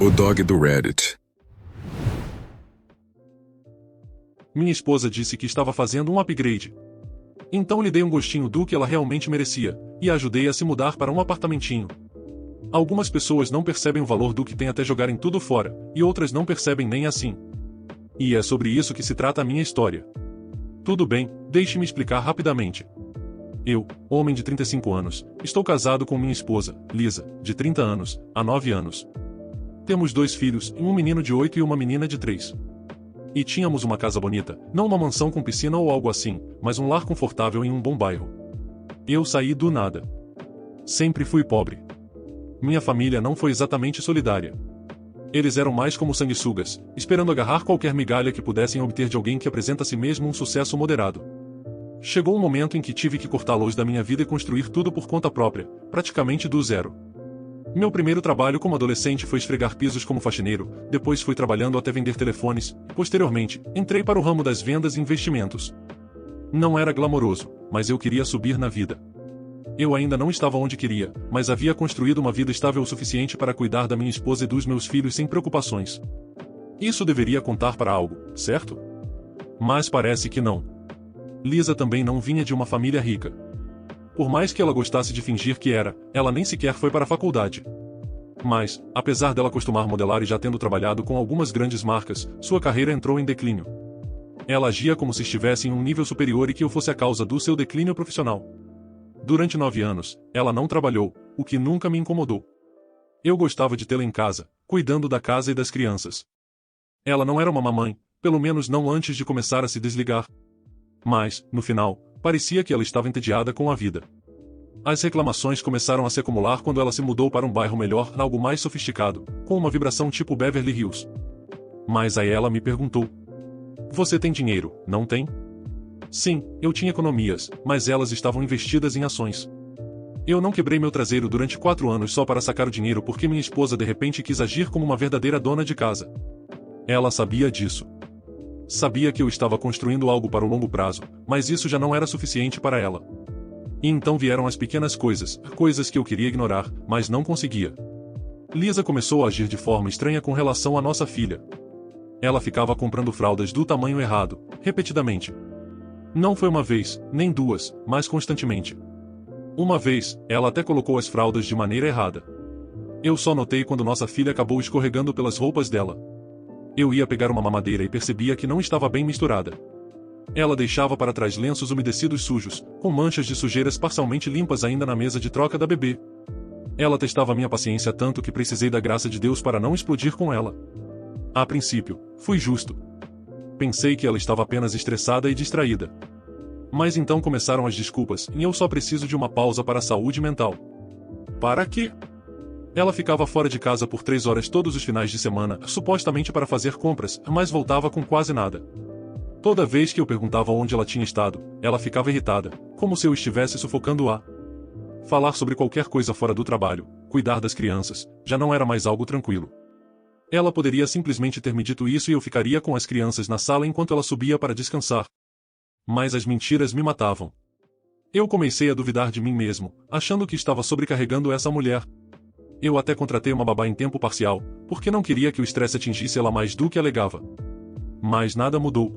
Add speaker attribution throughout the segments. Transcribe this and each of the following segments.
Speaker 1: O dog do Reddit.
Speaker 2: Minha esposa disse que estava fazendo um upgrade. Então lhe dei um gostinho do que ela realmente merecia, e a ajudei a se mudar para um apartamentinho. Algumas pessoas não percebem o valor do que tem até jogarem tudo fora, e outras não percebem nem assim. E é sobre isso que se trata a minha história. Tudo bem, deixe-me explicar rapidamente. Eu, homem de 35 anos, estou casado com minha esposa, Lisa, de 30 anos, há 9 anos. Temos 2 filhos, um menino de 8 e uma menina de 3. E tínhamos uma casa bonita, não uma mansão com piscina ou algo assim, mas um lar confortável em um bom bairro. Eu saí do nada. Sempre fui pobre. Minha família não foi exatamente solidária. Eles eram mais como sanguessugas, esperando agarrar qualquer migalha que pudessem obter de alguém que apresenta a si mesmo um sucesso moderado. Chegou um momento em que tive que cortá-los da minha vida e construir tudo por conta própria, praticamente do zero. Meu primeiro trabalho como adolescente foi esfregar pisos como faxineiro, depois fui trabalhando até vender telefones, e posteriormente, entrei para o ramo das vendas e investimentos. Não era glamouroso, mas eu queria subir na vida. Eu ainda não estava onde queria, mas havia construído uma vida estável o suficiente para cuidar da minha esposa e dos meus filhos sem preocupações. Isso deveria contar para algo, certo? Mas parece que não. Lisa também não vinha de uma família rica. Por mais que ela gostasse de fingir que era, ela nem sequer foi para a faculdade. Mas, apesar dela costumar modelar e já tendo trabalhado com algumas grandes marcas, sua carreira entrou em declínio. Ela agia como se estivesse em um nível superior e que eu fosse a causa do seu declínio profissional. Durante 9 anos, ela não trabalhou, o que nunca me incomodou. Eu gostava de tê-la em casa, cuidando da casa e das crianças. Ela não era uma mamãe, pelo menos não antes de começar a se desligar. Mas, no final, parecia que ela estava entediada com a vida. As reclamações começaram a se acumular quando ela se mudou para um bairro melhor, algo mais sofisticado, com uma vibração tipo Beverly Hills. Mas aí ela me perguntou: "Você tem dinheiro, não tem?" Sim, eu tinha economias, mas elas estavam investidas em ações. Eu não quebrei meu traseiro durante 4 anos só para sacar o dinheiro porque minha esposa de repente quis agir como uma verdadeira dona de casa. Ela sabia disso. Sabia que eu estava construindo algo para o longo prazo, mas isso já não era suficiente para ela. E então vieram as pequenas coisas, coisas que eu queria ignorar, mas não conseguia. Lisa começou a agir de forma estranha com relação à nossa filha. Ela ficava comprando fraldas do tamanho errado, repetidamente. Não foi uma vez, nem 2, mas constantemente. Uma vez, ela até colocou as fraldas de maneira errada. Eu só notei quando nossa filha acabou escorregando pelas roupas dela. Eu ia pegar uma mamadeira e percebia que não estava bem misturada. Ela deixava para trás lenços umedecidos sujos, com manchas de sujeiras parcialmente limpas ainda na mesa de troca da bebê. Ela testava minha paciência tanto que precisei da graça de Deus para não explodir com ela. A princípio, fui justo. Pensei que ela estava apenas estressada e distraída. Mas então começaram as desculpas, e eu só preciso de uma pausa para a saúde mental. Para quê? Ela ficava fora de casa por 3 horas todos os finais de semana, supostamente para fazer compras, mas voltava com quase nada. Toda vez que eu perguntava onde ela tinha estado, ela ficava irritada, como se eu estivesse sufocando-a. Falar sobre qualquer coisa fora do trabalho, cuidar das crianças, já não era mais algo tranquilo. Ela poderia simplesmente ter me dito isso e eu ficaria com as crianças na sala enquanto ela subia para descansar. Mas as mentiras me matavam. Eu comecei a duvidar de mim mesmo, achando que estava sobrecarregando essa mulher. Eu até contratei uma babá em tempo parcial, porque não queria que o estresse atingisse ela mais do que alegava. Mas nada mudou.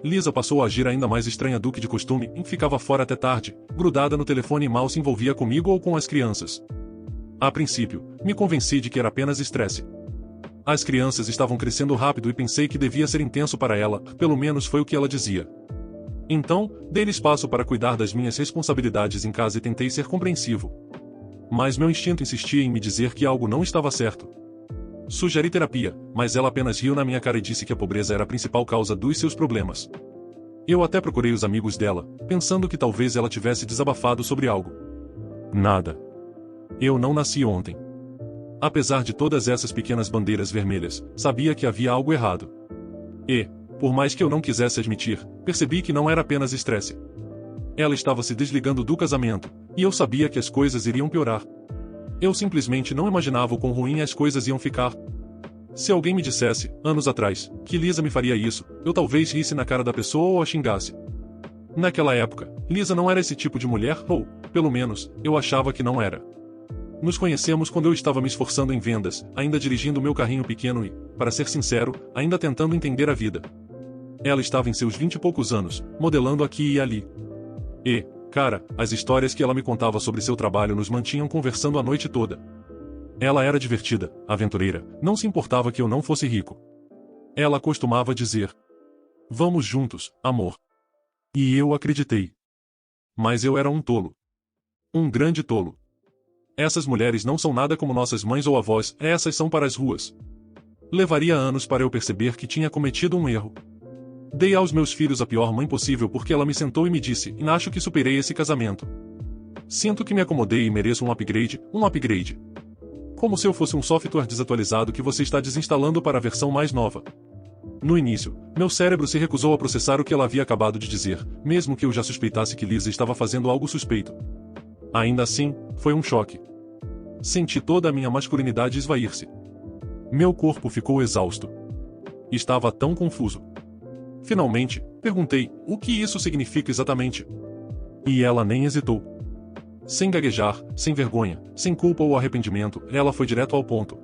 Speaker 2: Lisa passou a agir ainda mais estranha do que de costume e ficava fora até tarde, grudada no telefone e mal se envolvia comigo ou com as crianças. A princípio, me convenci de que era apenas estresse. As crianças estavam crescendo rápido e pensei que devia ser intenso para ela, pelo menos foi o que ela dizia. Então, dei-lhe espaço para cuidar das minhas responsabilidades em casa e tentei ser compreensivo. Mas meu instinto insistia em me dizer que algo não estava certo. Sugeri terapia, mas ela apenas riu na minha cara e disse que a pobreza era a principal causa dos seus problemas. Eu até procurei os amigos dela, pensando que talvez ela tivesse desabafado sobre algo. Nada. Eu não nasci ontem. Apesar de todas essas pequenas bandeiras vermelhas, sabia que havia algo errado. E, por mais que eu não quisesse admitir, percebi que não era apenas estresse. Ela estava se desligando do casamento, e eu sabia que as coisas iriam piorar. Eu simplesmente não imaginava o quão ruim as coisas iam ficar. Se alguém me dissesse, anos atrás, que Lisa me faria isso, eu talvez risse na cara da pessoa ou a xingasse. Naquela época, Lisa não era esse tipo de mulher, ou, pelo menos, eu achava que não era. Nos conhecemos quando eu estava me esforçando em vendas, ainda dirigindo meu carrinho pequeno e, para ser sincero, ainda tentando entender a vida. Ela estava em seus 20 e poucos anos, modelando aqui e ali. E, cara, as histórias que ela me contava sobre seu trabalho nos mantinham conversando a noite toda. Ela era divertida, aventureira, não se importava que eu não fosse rico. Ela costumava dizer: "Vamos juntos, amor." E eu acreditei. Mas eu era um tolo. Um grande tolo. Essas mulheres não são nada como nossas mães ou avós, essas são para as ruas. Levaria anos para eu perceber que tinha cometido um erro. Dei aos meus filhos a pior mãe possível porque ela me sentou e me disse: "Acho que superei esse casamento. Sinto que me acomodei e mereço um upgrade. Como se eu fosse um software desatualizado que você está desinstalando para a versão mais nova." No início, meu cérebro se recusou a processar o que ela havia acabado de dizer, mesmo que eu já suspeitasse que Lisa estava fazendo algo suspeito. Ainda assim, foi um choque. Senti toda a minha masculinidade esvair-se. Meu corpo ficou exausto. Estava tão confuso. Finalmente, perguntei: "O que isso significa exatamente?" E ela nem hesitou. Sem gaguejar, sem vergonha, sem culpa ou arrependimento, ela foi direto ao ponto.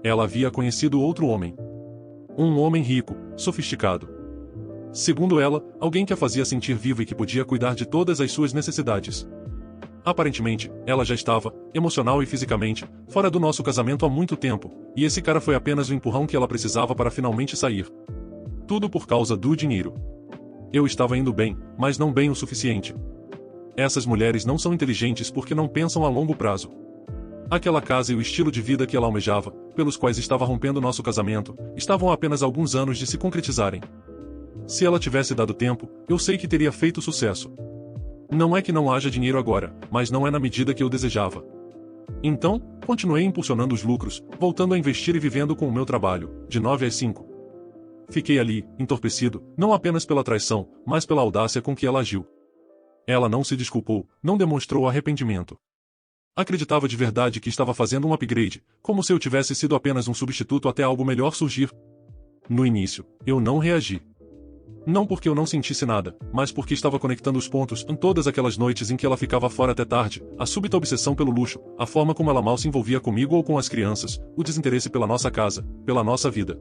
Speaker 2: Ela havia conhecido outro homem. Um homem rico, sofisticado. Segundo ela, alguém que a fazia sentir viva e que podia cuidar de todas as suas necessidades. Aparentemente, ela já estava, emocional e fisicamente, fora do nosso casamento há muito tempo, e esse cara foi apenas o empurrão que ela precisava para finalmente sair. Tudo por causa do dinheiro. Eu estava indo bem, mas não bem o suficiente. Essas mulheres não são inteligentes porque não pensam a longo prazo. Aquela casa e o estilo de vida que ela almejava, pelos quais estava rompendo nosso casamento, estavam a apenas alguns anos de se concretizarem. Se ela tivesse dado tempo, eu sei que teria feito sucesso. Não é que não haja dinheiro agora, mas não é na medida que eu desejava. Então, continuei impulsionando os lucros, voltando a investir e vivendo com o meu trabalho, de 9 às 5. Fiquei ali, entorpecido, não apenas pela traição, mas pela audácia com que ela agiu. Ela não se desculpou, não demonstrou arrependimento. Acreditava de verdade que estava fazendo um upgrade, como se eu tivesse sido apenas um substituto até algo melhor surgir. No início, eu não reagi. Não porque eu não sentisse nada, mas porque estava conectando os pontos em todas aquelas noites em que ela ficava fora até tarde, a súbita obsessão pelo luxo, a forma como ela mal se envolvia comigo ou com as crianças, o desinteresse pela nossa casa, pela nossa vida.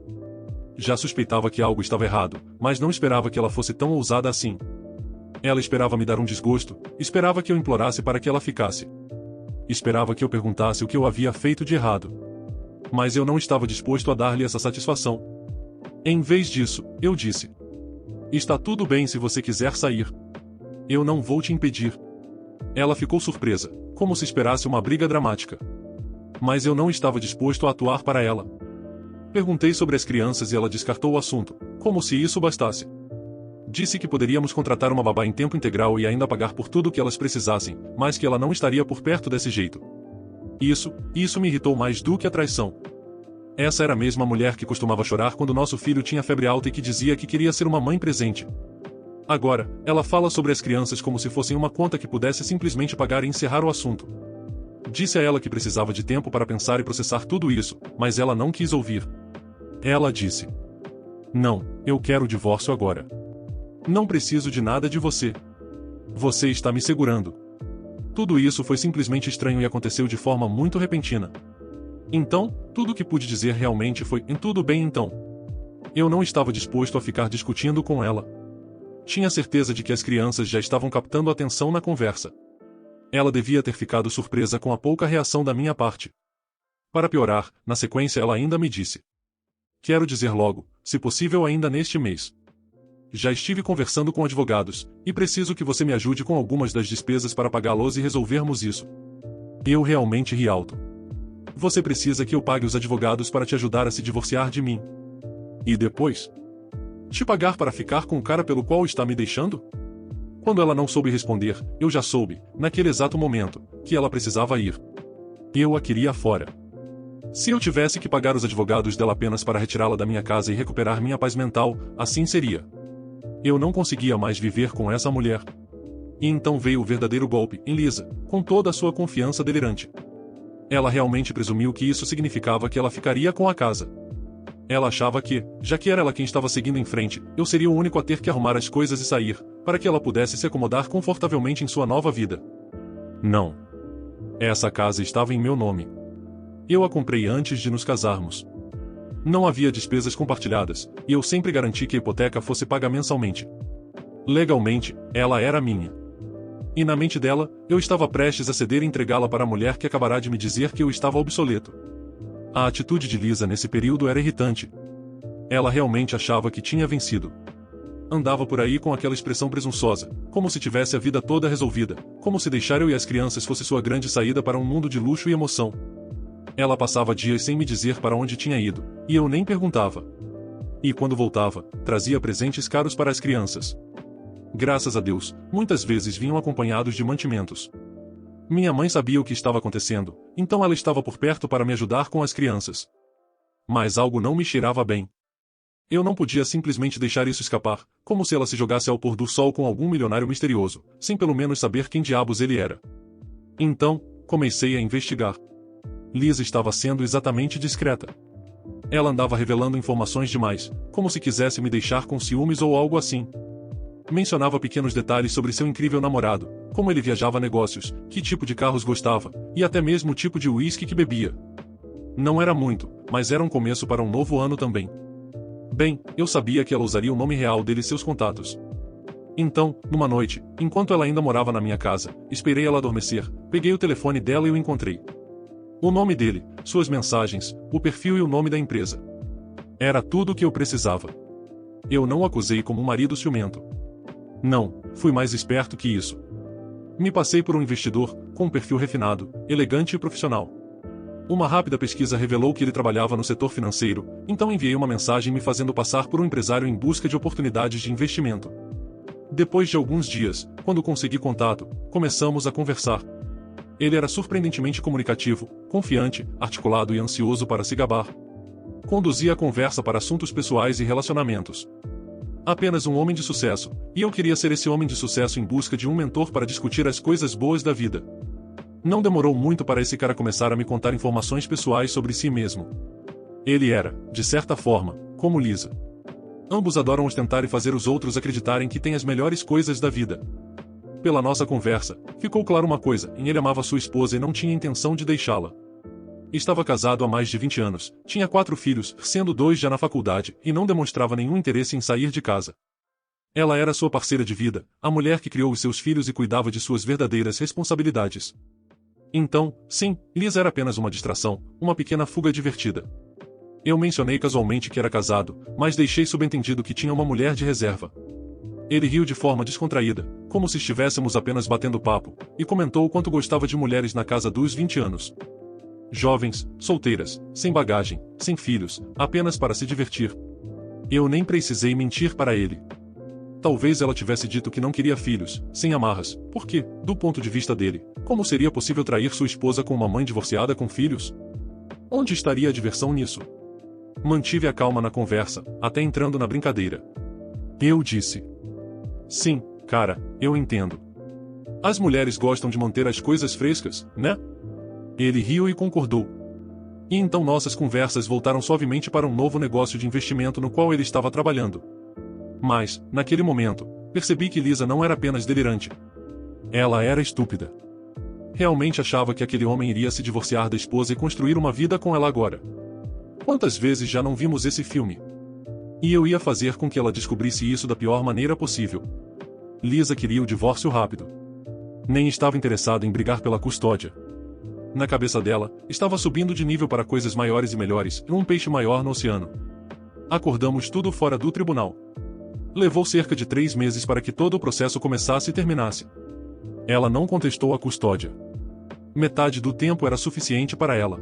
Speaker 2: Já suspeitava que algo estava errado, mas não esperava que ela fosse tão ousada assim. Ela esperava me dar um desgosto, esperava que eu implorasse para que ela ficasse. Esperava que eu perguntasse o que eu havia feito de errado. Mas eu não estava disposto a dar-lhe essa satisfação. Em vez disso, eu disse: "Está tudo bem se você quiser sair. Eu não vou te impedir." Ela ficou surpresa, como se esperasse uma briga dramática. Mas eu não estava disposto a atuar para ela. Perguntei sobre as crianças e ela descartou o assunto, como se isso bastasse. Disse que poderíamos contratar uma babá em tempo integral e ainda pagar por tudo o que elas precisassem, mas que ela não estaria por perto desse jeito. Isso me irritou mais do que a traição. Essa era a mesma mulher que costumava chorar quando nosso filho tinha febre alta e que dizia que queria ser uma mãe presente. Agora, ela fala sobre as crianças como se fossem uma conta que pudesse simplesmente pagar e encerrar o assunto. Disse a ela que precisava de tempo para pensar e processar tudo isso, mas ela não quis ouvir. Ela disse: "Não, eu quero o divórcio agora. Não preciso de nada de você. Você está me segurando." Tudo isso foi simplesmente estranho e aconteceu de forma muito repentina. Então, tudo o que pude dizer realmente foi: "Tudo bem então." Eu não estava disposto a ficar discutindo com ela. Tinha certeza de que as crianças já estavam captando atenção na conversa. Ela devia ter ficado surpresa com a pouca reação da minha parte. Para piorar, na sequência ela ainda me disse: "Quero dizer logo, se possível ainda neste mês. Já estive conversando com advogados, e preciso que você me ajude com algumas das despesas para pagá-los e resolvermos isso." Eu realmente ri alto. "Você precisa que eu pague os advogados para te ajudar a se divorciar de mim? E depois? Te pagar para ficar com o cara pelo qual está me deixando?" Quando ela não soube responder, eu já soube, naquele exato momento, que ela precisava ir. Eu a queria fora. Se eu tivesse que pagar os advogados dela apenas para retirá-la da minha casa e recuperar minha paz mental, assim seria. Eu não conseguia mais viver com essa mulher. E então veio o verdadeiro golpe em Lisa, com toda a sua confiança delirante. Ela realmente presumiu que isso significava que ela ficaria com a casa. Ela achava que, já que era ela quem estava seguindo em frente, eu seria o único a ter que arrumar as coisas e sair, para que ela pudesse se acomodar confortavelmente em sua nova vida. Não. Essa casa estava em meu nome. Eu a comprei antes de nos casarmos. Não havia despesas compartilhadas, e eu sempre garanti que a hipoteca fosse paga mensalmente. Legalmente, ela era minha. E na mente dela, eu estava prestes a ceder e entregá-la para a mulher que acabará de me dizer que eu estava obsoleto. A atitude de Lisa nesse período era irritante. Ela realmente achava que tinha vencido. Andava por aí com aquela expressão presunçosa, como se tivesse a vida toda resolvida, como se deixar eu e as crianças fosse sua grande saída para um mundo de luxo e emoção. Ela passava dias sem me dizer para onde tinha ido, e eu nem perguntava. E quando voltava, trazia presentes caros para as crianças. Graças a Deus, muitas vezes vinham acompanhados de mantimentos. Minha mãe sabia o que estava acontecendo, então ela estava por perto para me ajudar com as crianças. Mas algo não me cheirava bem. Eu não podia simplesmente deixar isso escapar, como se ela se jogasse ao pôr do sol com algum milionário misterioso, sem pelo menos saber quem diabos ele era. Então, comecei a investigar. Lisa estava sendo exatamente discreta. Ela andava revelando informações demais, como se quisesse me deixar com ciúmes ou algo assim. Mencionava pequenos detalhes sobre seu incrível namorado, como ele viajava a negócios, que tipo de carros gostava, e até mesmo o tipo de uísque que bebia. Não era muito, mas era um começo para um novo ano também. Bem, eu sabia que ela usaria o nome real dele e seus contatos. Então, numa noite, enquanto ela ainda morava na minha casa, esperei ela adormecer, peguei o telefone dela e o encontrei. O nome dele, suas mensagens, o perfil e o nome da empresa. Era tudo o que eu precisava. Eu não o acusei como um marido ciumento. Não, fui mais esperto que isso. Me passei por um investidor, com um perfil refinado, elegante e profissional. Uma rápida pesquisa revelou que ele trabalhava no setor financeiro, então enviei uma mensagem me fazendo passar por um empresário em busca de oportunidades de investimento. Depois de alguns dias, quando consegui contato, começamos a conversar. Ele era surpreendentemente comunicativo, confiante, articulado e ansioso para se gabar. Conduzia a conversa para assuntos pessoais e relacionamentos. Apenas um homem de sucesso, e eu queria ser esse homem de sucesso em busca de um mentor para discutir as coisas boas da vida. Não demorou muito para esse cara começar a me contar informações pessoais sobre si mesmo. Ele era, de certa forma, como Lisa. Ambos adoram ostentar e fazer os outros acreditarem que têm as melhores coisas da vida. Pela nossa conversa, ficou claro uma coisa: ele amava sua esposa e não tinha intenção de deixá-la. Estava casado há mais de 20 anos, tinha 4 filhos, sendo 2 já na faculdade, e não demonstrava nenhum interesse em sair de casa. Ela era sua parceira de vida, a mulher que criou os seus filhos e cuidava de suas verdadeiras responsabilidades. Então, sim, Lisa era apenas uma distração, uma pequena fuga divertida. Eu mencionei casualmente que era casado, mas deixei subentendido que tinha uma mulher de reserva. Ele riu de forma descontraída, como se estivéssemos apenas batendo papo, e comentou o quanto gostava de mulheres na casa dos 20 anos. Jovens, solteiras, sem bagagem, sem filhos, apenas para se divertir. Eu nem precisei mentir para ele. Talvez ela tivesse dito que não queria filhos, sem amarras, porque, do ponto de vista dele, como seria possível trair sua esposa com uma mãe divorciada com filhos? Onde estaria a diversão nisso? Mantive a calma na conversa, até entrando na brincadeira. Eu disse: sim, cara, eu entendo. As mulheres gostam de manter as coisas frescas, né? Ele riu e concordou. E então nossas conversas voltaram suavemente para um novo negócio de investimento no qual ele estava trabalhando. Mas, naquele momento, percebi que Lisa não era apenas delirante. Ela era estúpida. Realmente achava que aquele homem iria se divorciar da esposa e construir uma vida com ela agora. Quantas vezes já não vimos esse filme? E eu ia fazer com que ela descobrisse isso da pior maneira possível. Lisa queria o divórcio rápido. Nem estava interessada em brigar pela custódia. Na cabeça dela, estava subindo de nível para coisas maiores e melhores, e um peixe maior no oceano. Acordamos tudo fora do tribunal. Levou cerca de 3 meses para que todo o processo começasse e terminasse. Ela não contestou a custódia. Metade do tempo era suficiente para ela.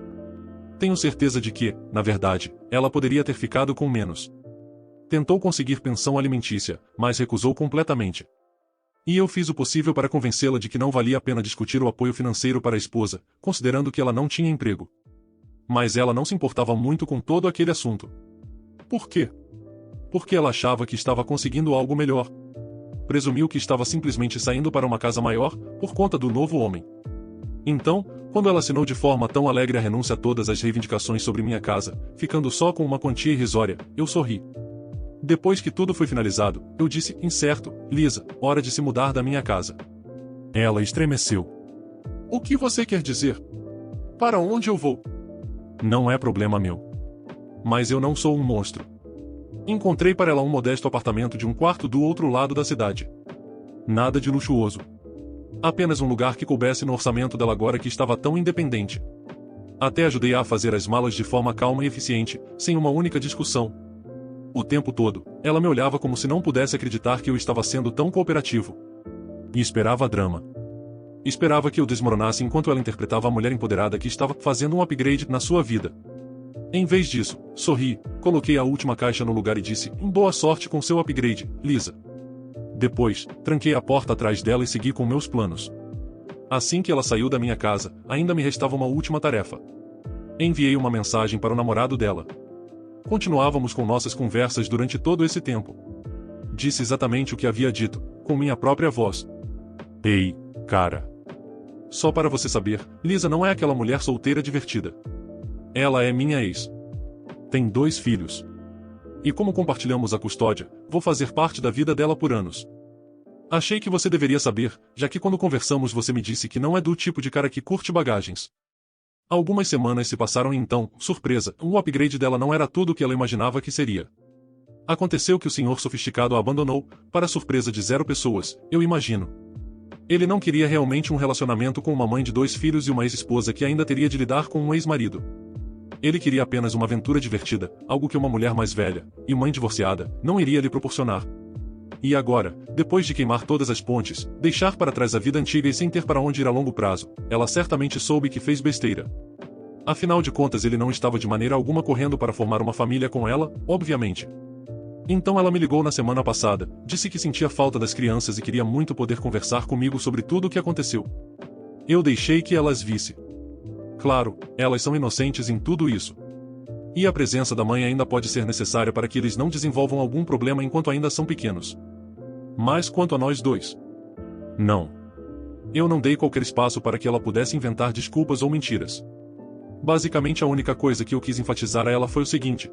Speaker 2: Tenho certeza de que, na verdade, ela poderia ter ficado com menos. Tentou conseguir pensão alimentícia, mas recusou completamente. E eu fiz o possível para convencê-la de que não valia a pena discutir o apoio financeiro para a esposa, considerando que ela não tinha emprego. Mas ela não se importava muito com todo aquele assunto. Por quê? Porque ela achava que estava conseguindo algo melhor. Presumiu que estava simplesmente saindo para uma casa maior, por conta do novo homem. Então, quando ela assinou de forma tão alegre a renúncia a todas as reivindicações sobre minha casa, ficando só com uma quantia irrisória, eu sorri. Depois que tudo foi finalizado, eu disse, incerto: Lisa, hora de se mudar da minha casa. Ela estremeceu. O que você quer dizer? Para onde eu vou? Não é problema meu. Mas eu não sou um monstro. Encontrei para ela um modesto apartamento de um quarto do outro lado da cidade. Nada de luxuoso. Apenas um lugar que coubesse no orçamento dela agora que estava tão independente. Até ajudei-a a fazer as malas de forma calma e eficiente, sem uma única discussão. O tempo todo, ela me olhava como se não pudesse acreditar que eu estava sendo tão cooperativo. E esperava drama. Esperava que eu desmoronasse enquanto ela interpretava a mulher empoderada que estava fazendo um upgrade na sua vida. Em vez disso, sorri, coloquei a última caixa no lugar e disse: boa sorte com seu upgrade, Lisa. Depois, tranquei a porta atrás dela e segui com meus planos. Assim que ela saiu da minha casa, ainda me restava uma última tarefa. Enviei uma mensagem para o namorado dela. Continuávamos com nossas conversas durante todo esse tempo. Disse exatamente o que havia dito, com minha própria voz. Ei, cara. Só para você saber, Lisa não é aquela mulher solteira divertida. Ela é minha ex. Tem 2 filhos. E como compartilhamos a custódia, vou fazer parte da vida dela por anos. Achei que você deveria saber, já que quando conversamos você me disse que não é do tipo de cara que curte bagagens. Algumas semanas se passaram e então, surpresa, o upgrade dela não era tudo o que ela imaginava que seria. Aconteceu que o senhor sofisticado a abandonou, para surpresa de 0 pessoas, eu imagino. Ele não queria realmente um relacionamento com uma mãe de 2 filhos e uma ex-esposa que ainda teria de lidar com um ex-marido. Ele queria apenas uma aventura divertida, algo que uma mulher mais velha, e mãe divorciada, não iria lhe proporcionar. E agora, depois de queimar todas as pontes, deixar para trás a vida antiga e sem ter para onde ir a longo prazo, ela certamente soube que fez besteira. Afinal de contas ele não estava de maneira alguma correndo para formar uma família com ela, obviamente. Então ela me ligou na semana passada, disse que sentia falta das crianças e queria muito poder conversar comigo sobre tudo o que aconteceu. Eu deixei que ela as visse. Claro, elas são inocentes em tudo isso. E a presença da mãe ainda pode ser necessária para que eles não desenvolvam algum problema enquanto ainda são pequenos. Mas quanto a nós 2? Não. Eu não dei qualquer espaço para que ela pudesse inventar desculpas ou mentiras. Basicamente a única coisa que eu quis enfatizar a ela foi o seguinte: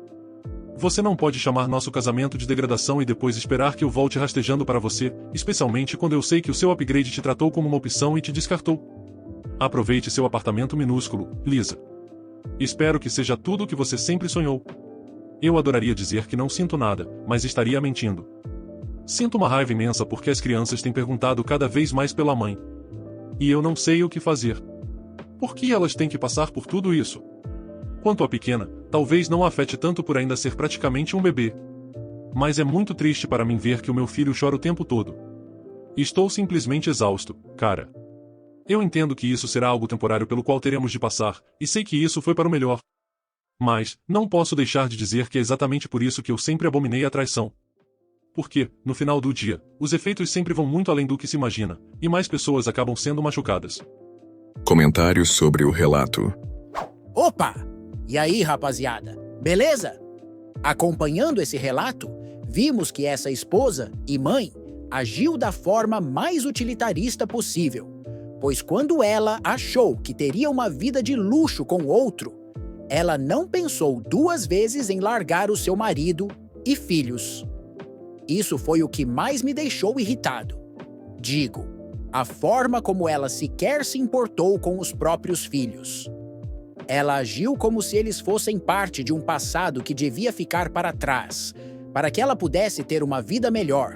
Speaker 2: você não pode chamar nosso casamento de degradação e depois esperar que eu volte rastejando para você, especialmente quando eu sei que o seu upgrade te tratou como uma opção e te descartou. Aproveite seu apartamento minúsculo, Lisa. Espero que seja tudo o que você sempre sonhou. Eu adoraria dizer que não sinto nada, mas estaria mentindo. Sinto uma raiva imensa porque as crianças têm perguntado cada vez mais pela mãe. E eu não sei o que fazer. Por que elas têm que passar por tudo isso? Quanto à pequena, talvez não a afete tanto por ainda ser praticamente um bebê. Mas é muito triste para mim ver que o meu filho chora o tempo todo. Estou simplesmente exausto, cara. Eu entendo que isso será algo temporário pelo qual teremos de passar, e sei que isso foi para o melhor. Mas, não posso deixar de dizer que é exatamente por isso que eu sempre abominei a traição. Porque, no final do dia, os efeitos sempre vão muito além do que se imagina, e mais pessoas acabam sendo machucadas.
Speaker 1: Comentários sobre o relato.
Speaker 3: Opa! E aí, rapaziada? Beleza? Acompanhando esse relato, vimos que essa esposa e mãe agiu da forma mais utilitarista possível, pois quando ela achou que teria uma vida de luxo com outro, ela não pensou 2 vezes em largar o seu marido e filhos. Isso foi o que mais me deixou irritado. Digo, a forma como ela sequer se importou com os próprios filhos. Ela agiu como se eles fossem parte de um passado que devia ficar para trás, para que ela pudesse ter uma vida melhor.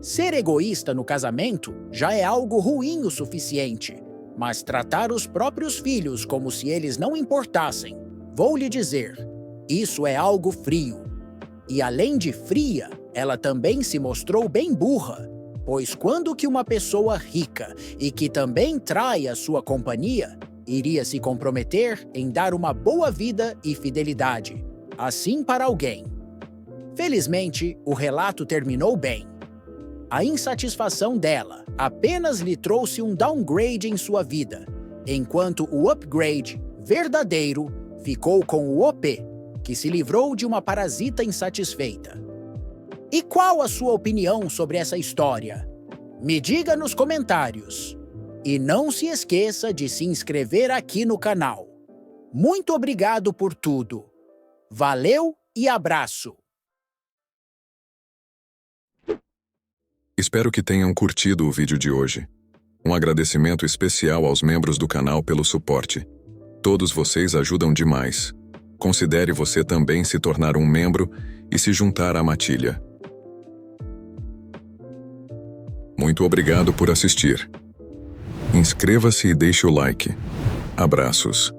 Speaker 3: Ser egoísta no casamento já é algo ruim o suficiente, mas tratar os próprios filhos como se eles não importassem, vou lhe dizer, isso é algo frio. E além de fria, ela também se mostrou bem burra, pois quando que uma pessoa rica e que também trai a sua companhia, iria se comprometer em dar uma boa vida e fidelidade, assim para alguém. Felizmente, o relato terminou bem. A insatisfação dela apenas lhe trouxe um downgrade em sua vida, enquanto o upgrade verdadeiro ficou com o OP, que se livrou de uma parasita insatisfeita. E qual a sua opinião sobre essa história? Me diga nos comentários. E não se esqueça de se inscrever aqui no canal. Muito obrigado por tudo. Valeu e abraço!
Speaker 1: Espero que tenham curtido o vídeo de hoje. Um agradecimento especial aos membros do canal pelo suporte. Todos vocês ajudam demais. Considere você também se tornar um membro e se juntar à matilha. Muito obrigado por assistir. Inscreva-se e deixe o like. Abraços.